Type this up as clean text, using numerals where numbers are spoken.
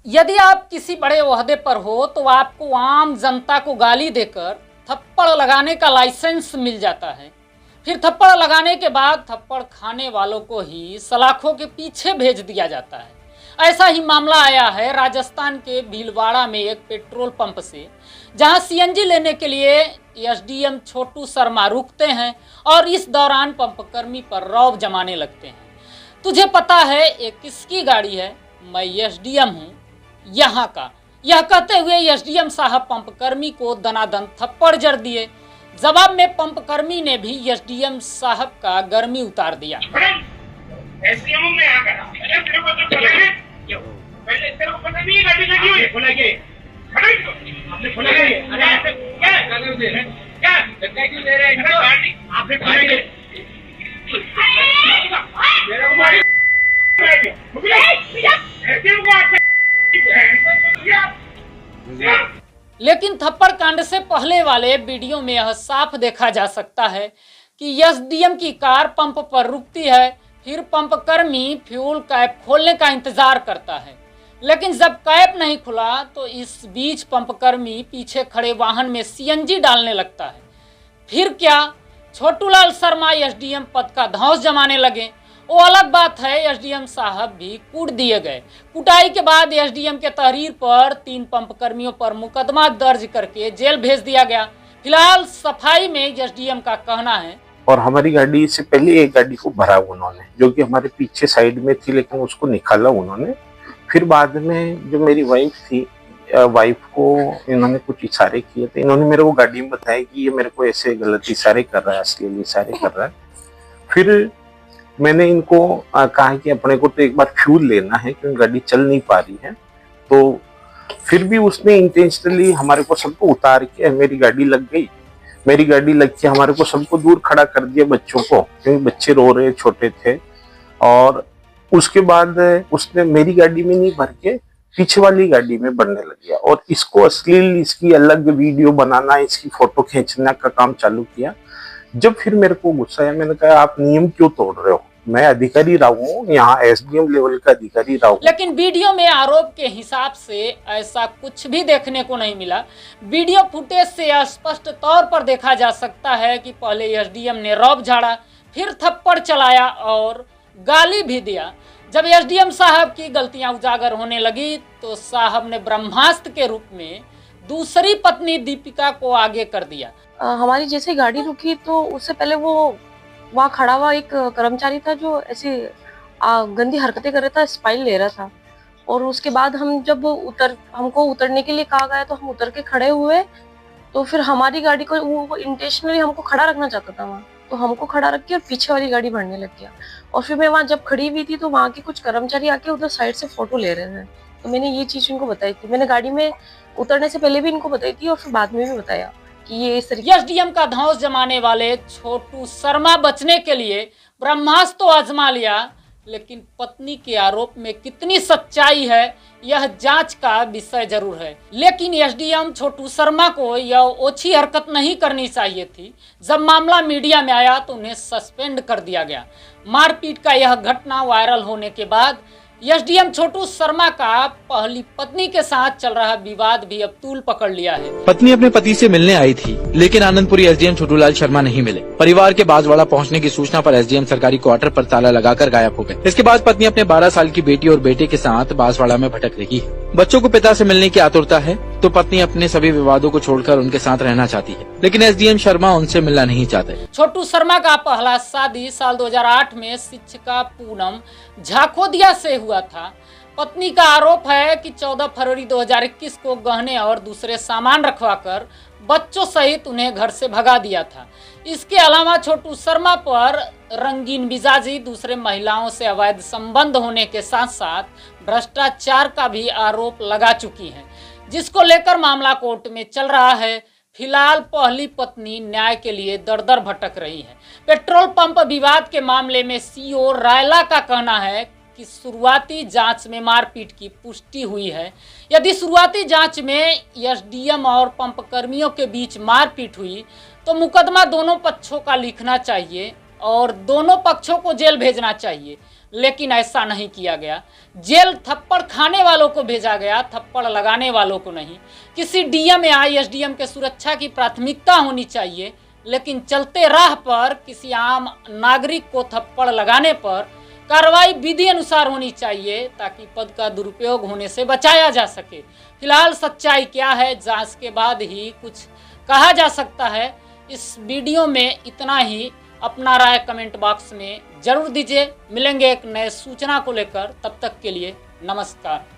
यदि आप किसी बड़े ओहदे पर हो तो आपको आम जनता को गाली देकर थप्पड़ लगाने का लाइसेंस मिल जाता है। फिर थप्पड़ लगाने के बाद थप्पड़ खाने वालों को ही सलाखों के पीछे भेज दिया जाता है। ऐसा ही मामला आया है राजस्थान के भीलवाड़ा में एक पेट्रोल पंप से, जहां सीएनजी लेने के लिए एसडीएम छोटू शर्मा रुकते हैं और इस दौरान पंपकर्मी पर रौब जमाने लगते हैं। तुझे पता है ये किसकी गाड़ी है? मैं एसडीएम हूँ यहाँ का। यह कहते हुए एसडीएम साहब पंपकर्मी को दनादन थप्पड़ जड़ दिए। जवाब में पंपकर्मी ने भी एसडीएम साहब का गर्मी उतार दिया। एसडीएम ने यहाँ करा, तेरे को तो पहले तेरे को पता नहीं है गाड़ी लगी हुई है, खोला के आपने खोला के, अरे ऐसे क्या कर दे रहे क्या धक्का क्यों दे रहे हैं? गाड़ी आपने खोला के मेरे को मारी एसडीएम को आपने लेकिन थप्पड़ कांड से पहले वाले वीडियो में यह साफ देखा जा सकता है कि एसडीएम की कार पंप पर रुकती है, फिर पंपकर्मी फ्यूल कैप खोलने का इंतजार करता है, लेकिन जब कैप नहीं खुला तो इस बीच पंपकर्मी पीछे खड़े वाहन में सीएनजी डालने लगता है। फिर क्या, छोटूलाल शर्मा एसडीएम पद का धौंस जमाने लगे। वो अलग बात है, एसडीएम साहब भी कूट दिए गए। कुटाई के बाद एसडीएम के तहरीर पर 3 पंपकर्मियों पर मुकदमा दर्ज करके जेल भेज दिया गया। फिलहाल सफाई में एसडीएम का कहना है, और हमारी गाड़ी से पहले एक गाड़ी को भरा उन्होंने, जो कि हमारे पीछे साइड में थी, लेकिन उसको निकाला उन्होंने। फिर बाद में जो मेरी वाइफ थी, वाइफ को इन्होंने कुछ इशारे किए थे। इन्होंने मेरे को गाड़ी में बताया कि ये मेरे को ऐसे गलत इशारे कर रहा है, अश्लील इशारे कर रहा है। फिर मैंने इनको कहा कि अपने को तो एक बार फ्यूल लेना है क्योंकि गाड़ी चल नहीं पा रही है। तो फिर भी उसने इंटेंशनली हमारे को सबको उतार के, मेरी गाड़ी लग गई, मेरी गाड़ी लग के हमारे को सबको दूर खड़ा कर दिया, बच्चों को, क्योंकि बच्चे रो रहे छोटे थे। और उसके बाद उसने मेरी गाड़ी में नहीं भर के पीछे वाली गाड़ी में भरने लग गया और इसको अश्लील, इसकी अलग वीडियो बनाना, इसकी फोटो खींचने का काम चालू किया। जब फिर मेरे को गुस्सा आया, मैंने कहा आप नियम क्यों तोड़ रहे हो? मैं अधिकारी रहा हूँ, यहाँ एसडीएम लेवल का अधिकारी रहा हूँ। लेकिन वीडियो में आरोप के हिसाब से ऐसा कुछ भी देखने को नहीं मिला। वीडियो फुटेज से स्पष्ट तौर पर देखा जा सकता है कि पहले एसडीएम ने रौब झाड़ा, फिर थप्पड़ चलाया और गाली भी दिया। जब एसडीएम साहब की गलतियां उजागर होने लगी तो साहब ने ब्रह्मास्त्र के रूप में दूसरी पत्नी दीपिका को आगे कर दिया। हमारी जैसे गाड़ी रुकी तो उससे पहले वो वहाँ खड़ा हुआ एक कर्मचारी था जो ऐसी गंदी हरकतें कर रहा था, स्पाइल ले रहा था। और उसके बाद हम जब हमको उतरने के लिए कहा गया तो हम उतर के खड़े हुए, तो फिर हमारी गाड़ी को वो इंटेंशनली हमको खड़ा रखना चाहता था वहाँ, तो हमको खड़ा रख के और पीछे वाली गाड़ी बढ़ने लग गया। और फिर मैं वहाँ जब खड़ी हुई थी तो वहाँ के कुछ कर्मचारी आके उधर साइड से फोटो ले रहे थे, तो मैंने ये चीज इनको बताई थी। मैंने गाड़ी में उतरने से पहले भी इनको बताई थी और फिर बाद में भी बताया कि ये इस तरीके। एसडीएम का धौंस जमाने वाले छोटू शर्मा बचने के लिए ब्रह्मास्त्र तो आजमा लिया, लेकिन पत्नी के आरोप में कितनी सच्चाई है यह जांच का विषय जरूर है। लेकिन एसडीएम छोटू शर्मा को यह ओछी हरकत नहीं करनी चाहिए थी। जब मामला मीडिया में आया तो उन्हें सस्पेंड कर दिया गया। मारपीट का यह घटना वायरल होने के बाद एसडीएम छोटू शर्मा का पहली पत्नी के साथ चल रहा विवाद भी अब तूल पकड़ लिया है। पत्नी अपने पति से मिलने आई थी, लेकिन आनंदपुरी एसडीएम छोटूलाल शर्मा नहीं मिले। परिवार के बांसवाड़ा पहुंचने की सूचना पर एसडीएम सरकारी क्वार्टर पर ताला लगाकर गायब हो गए। इसके बाद पत्नी अपने 12 साल की बेटी और बेटे के साथ बांसवाड़ा में भटक रही है। बच्चों को पिता से मिलने की आतुरता है तो पत्नी अपने सभी विवादों को छोड़कर उनके साथ रहना चाहती है, लेकिन एसडीएम शर्मा उनसे मिलना नहीं चाहते। छोटू शर्मा का पहला शादी साल 2008 में शिक्षिका पूनम झाखोदिया से हुआ था। पत्नी का आरोप है कि 14 फरवरी 2021 को गहने और दूसरे सामान रखवाकर बच्चों सहित उन्हें घर से भगा दिया था। इसके अलावा छोटू शर्मा पर रंगीन मिजाजी, दूसरे महिलाओं से अवैध संबंध होने के साथ साथ भ्रष्टाचार का भी आरोप लगा चुकी हैं, जिसको लेकर मामला कोर्ट में चल रहा है। फिलहाल पहली पत्नी न्याय के लिए दर दर भटक रही है। पेट्रोल पंप विवाद के मामले में सीओ रायला का कहना है कि शुरुआती जांच में मारपीट की पुष्टि हुई है। यदि शुरुआती जांच में एसडीएम और पंप कर्मियों के बीच मारपीट हुई तो मुकदमा दोनों पक्षों का लिखना चाहिए और दोनों पक्षों को जेल भेजना चाहिए। लेकिन ऐसा नहीं किया गया। जेल थप्पड़ खाने वालों को भेजा गया, थप्पड़ लगाने वालों को नहीं। किसी डीएम या एसडीएम के सुरक्षा की प्राथमिकता होनी चाहिए, लेकिन चलते राह पर किसी आम नागरिक को थप्पड़ लगाने पर कार्रवाई विधि अनुसार होनी चाहिए, ताकि पद का दुरुपयोग होने से बचाया जा सके। फिलहाल सच्चाई क्या है, जांच के बाद ही कुछ कहा जा सकता है। इस वीडियो में इतना ही। अपना राय कमेंट बॉक्स में जरूर दीजिए। मिलेंगे एक नए सूचना को लेकर, तब तक के लिए नमस्कार।